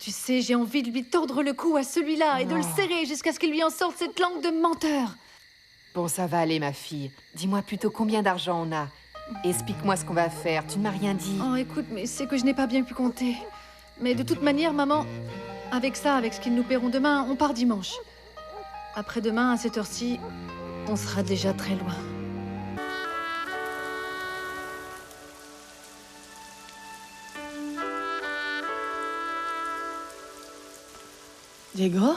Tu sais, j'ai envie de lui tordre le cou à celui-là et de le Non. serrer jusqu'à ce qu'il lui en sorte cette langue de menteur. Bon, ça va aller, ma fille. Dis-moi plutôt combien d'argent on a. Explique-moi ce qu'on va faire. Tu ne m'as rien dit. Oh, écoute, mais c'est que je n'ai pas bien pu compter. Mais de toute manière, maman, avec ça, avec ce qu'ils nous paieront demain, on part dimanche. Après-demain, à cette heure-ci, on sera déjà très loin. Diego?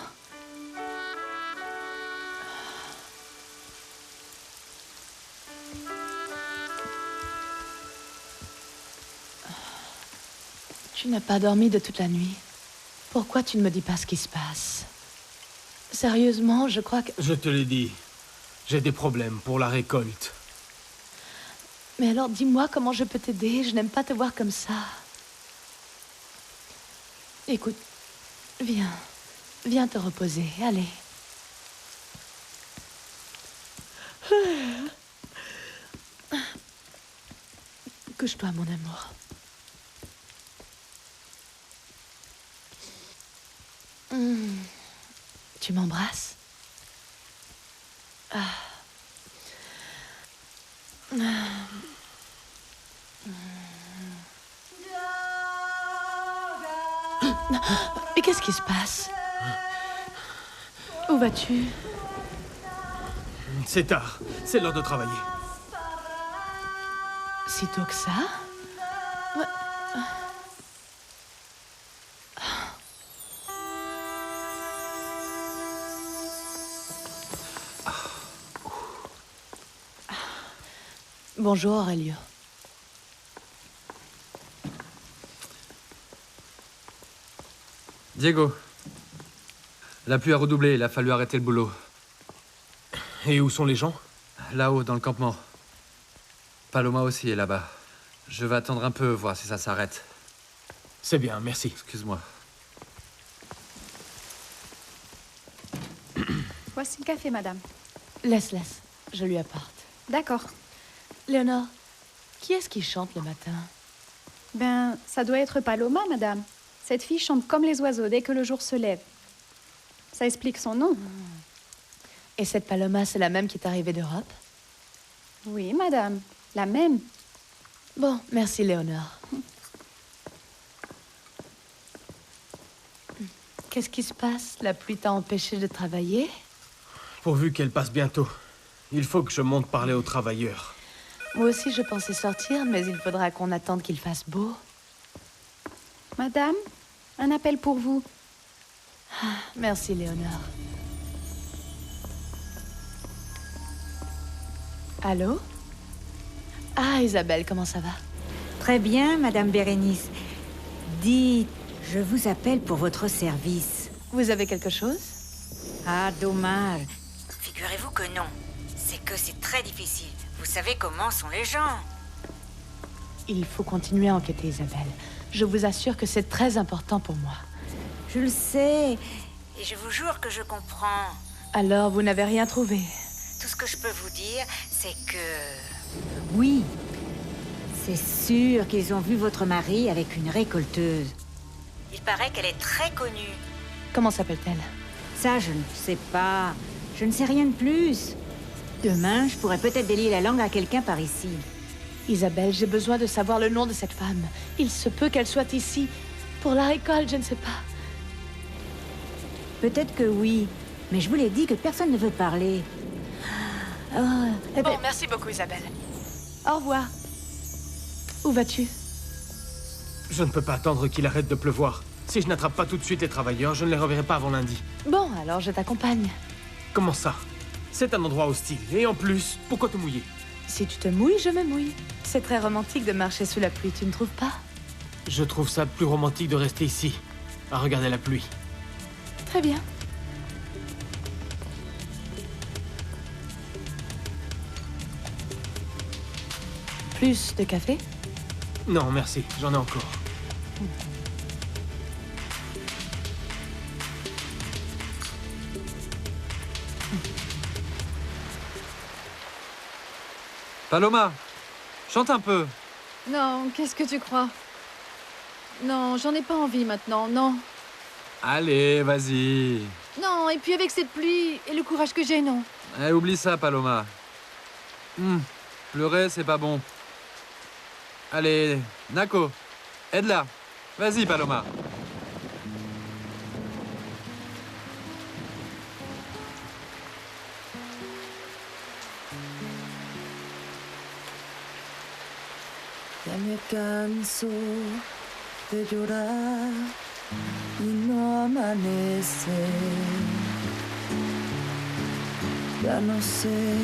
Tu n'as pas dormi de toute la nuit. Pourquoi tu ne me dis pas ce qui se passe? Sérieusement, je crois que... Je te l'ai dit. J'ai des problèmes pour la récolte. Mais alors dis-moi comment je peux t'aider. Je n'aime pas te voir comme ça. Écoute, viens. Viens te reposer, allez. Couche-toi, mon amour. Tu m'embrasses? Mais qu'est-ce qui se passe? Où vas-tu? C'est tard. C'est l'heure de travailler. Si tôt que ça? Ouais. Bonjour, Aurelio. Diego, la pluie a redoublé, il a fallu arrêter le boulot. Et où sont les gens? Là-haut, dans le campement. Paloma aussi est là-bas. Je vais attendre un peu, voir si ça s'arrête. C'est bien, merci. Excuse-moi. Voici le café, madame. Laisse. Je lui apporte. D'accord. Léonore, qui est-ce qui chante le matin? Ben, ça doit être Paloma, madame. Cette fille chante comme les oiseaux dès que le jour se lève. Ça explique son nom. Et cette Paloma, c'est la même qui est arrivée d'Europe? Oui, madame. La même. Bon, merci, Léonore. Qu'est-ce qui se passe? La pluie t'a empêché de travailler? Pourvu qu'elle passe bientôt. Il faut que je monte parler aux travailleurs. Moi aussi, je pensais sortir, mais il faudra qu'on attende qu'il fasse beau. Madame, un appel pour vous. Merci, Léonore. Allô? Ah, Isabelle, comment ça va? Très bien, Madame Bérénice. Dites, je vous appelle pour votre service. Vous avez quelque chose? Ah, dommage. Figurez-vous que non. C'est que c'est très difficile. Vous savez comment sont les gens. Il faut continuer à enquêter, Isabelle. Je vous assure que c'est très important pour moi. Je le sais. Et je vous jure que je comprends. Alors, vous n'avez rien trouvé? Tout ce que je peux vous dire, c'est que... Oui. C'est sûr qu'ils ont vu votre mari avec une récolteuse. Il paraît qu'elle est très connue. Comment s'appelle-t-elle? Ça, je ne sais pas. Je ne sais rien de plus. Demain, je pourrais peut-être délier la langue à quelqu'un par ici. Isabelle, j'ai besoin de savoir le nom de cette femme. Il se peut qu'elle soit ici. Pour la récolte, je ne sais pas. Peut-être que oui. Mais je vous l'ai dit que personne ne veut parler. Bon, merci beaucoup, Isabelle. Au revoir. Où vas-tu? Je ne peux pas attendre qu'il arrête de pleuvoir. Si je n'attrape pas tout de suite les travailleurs, je ne les reverrai pas avant lundi. Bon, alors je t'accompagne. Comment ça? C'est un endroit hostile. Et en plus, pourquoi te mouiller? Si tu te mouilles, je me mouille. C'est très romantique de marcher sous la pluie, tu ne trouves pas? Je trouve ça plus romantique de rester ici, à regarder la pluie. Très bien. Plus de café? Non, merci. J'en ai encore. Paloma, chante un peu. Non, qu'est-ce que tu crois? Non, j'en ai pas envie maintenant, non. Allez, vas-y. Non, et puis avec cette pluie et le courage que j'ai, non. Eh, oublie ça, Paloma. Pleurer, c'est pas bon. Allez, Nako, aide-la. Vas-y, Paloma. Ya me canso de llorar y no amanece. Ya no sé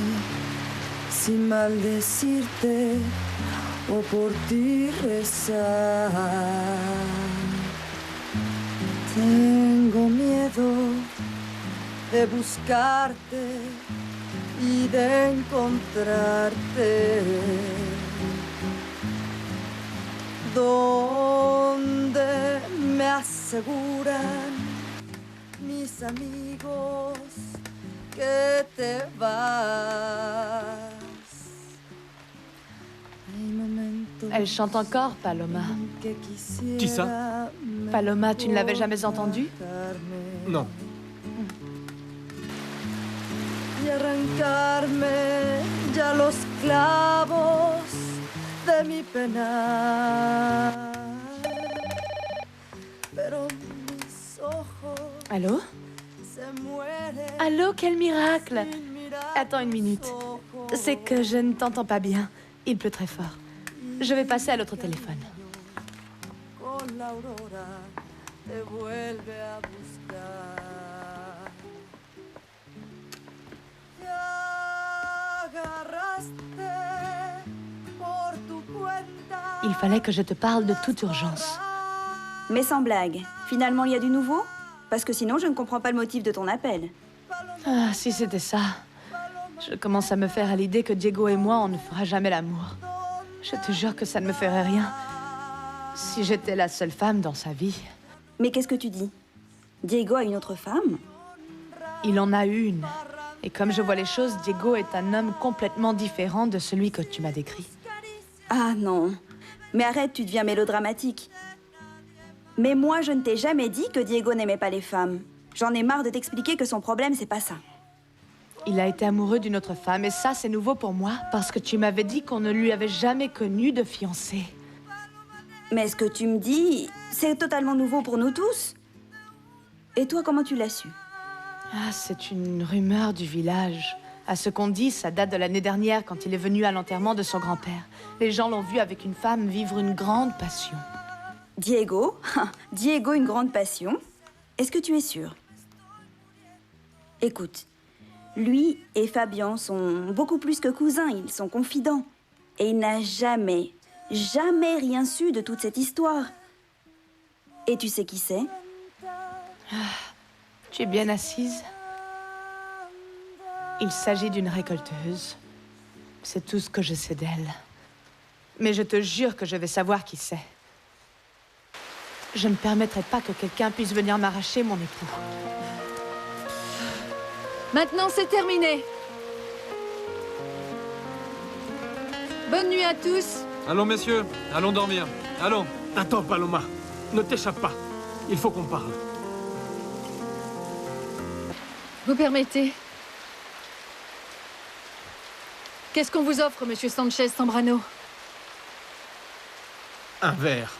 si maldecirte o por ti rezar. Tengo miedo de buscarte y de encontrarte. Donde me aseguran mis amigos que te vas. Elle chante encore, Paloma. Qui ça? Paloma, tu ne l'avais jamais entendue? Non. Y arrancarme ya los clavos de mi pena. Pero mis ojos Allô? se mueren. Allô, quel miracle! sin mirar Attends une minute. tus ojos. C'est que je ne t'entends pas bien. Il pleut très fort. Je vais passer à l'autre téléphone. Con la aurora te vuelve a buscar. Te agarraste por tu cuenta. Il fallait que je te parle de toute urgence. Mais sans blague, finalement il y a du nouveau? Parce que sinon je ne comprends pas le motif de ton appel. Ah, si c'était ça. Je commence à me faire à l'idée que Diego et moi, on ne fera jamais l'amour. Je te jure que ça ne me ferait rien. Si j'étais la seule femme dans sa vie. Mais qu'est-ce que tu dis? Diego a une autre femme? Il en a une. Et comme je vois les choses, Diego est un homme complètement différent de celui que tu m'as décrit. Ah non. Mais arrête, tu deviens mélodramatique. Mais moi, je ne t'ai jamais dit que Diego n'aimait pas les femmes. J'en ai marre de t'expliquer que son problème, c'est pas ça. Il a été amoureux d'une autre femme, et ça, c'est nouveau pour moi, parce que tu m'avais dit qu'on ne lui avait jamais connu de fiancé. Mais ce que tu me dis, c'est totalement nouveau pour nous tous. Et toi, comment tu l'as su? Ah, c'est une rumeur du village. À ce qu'on dit, ça date de l'année dernière, quand il est venu à l'enterrement de son grand-père. Les gens l'ont vu avec une femme vivre une grande passion. Diego? Diego, une grande passion? Est-ce que tu es sûr? Écoute, lui et Fabian sont beaucoup plus que cousins, ils sont confidents. Et il n'a jamais, jamais rien su de toute cette histoire. Et tu sais qui c'est? Tu es bien assise? Il s'agit d'une récolteuse. C'est tout ce que je sais d'elle. Mais je te jure que je vais savoir qui c'est. Je ne permettrai pas que quelqu'un puisse venir m'arracher mon époux. Maintenant, c'est terminé. Bonne nuit à tous. Allons, messieurs, allons dormir. Allons. Attends, Paloma. Ne t'échappe pas. Il faut qu'on parle. Vous permettez? Qu'est-ce qu'on vous offre, monsieur Sanchez Zambrano? Un verre.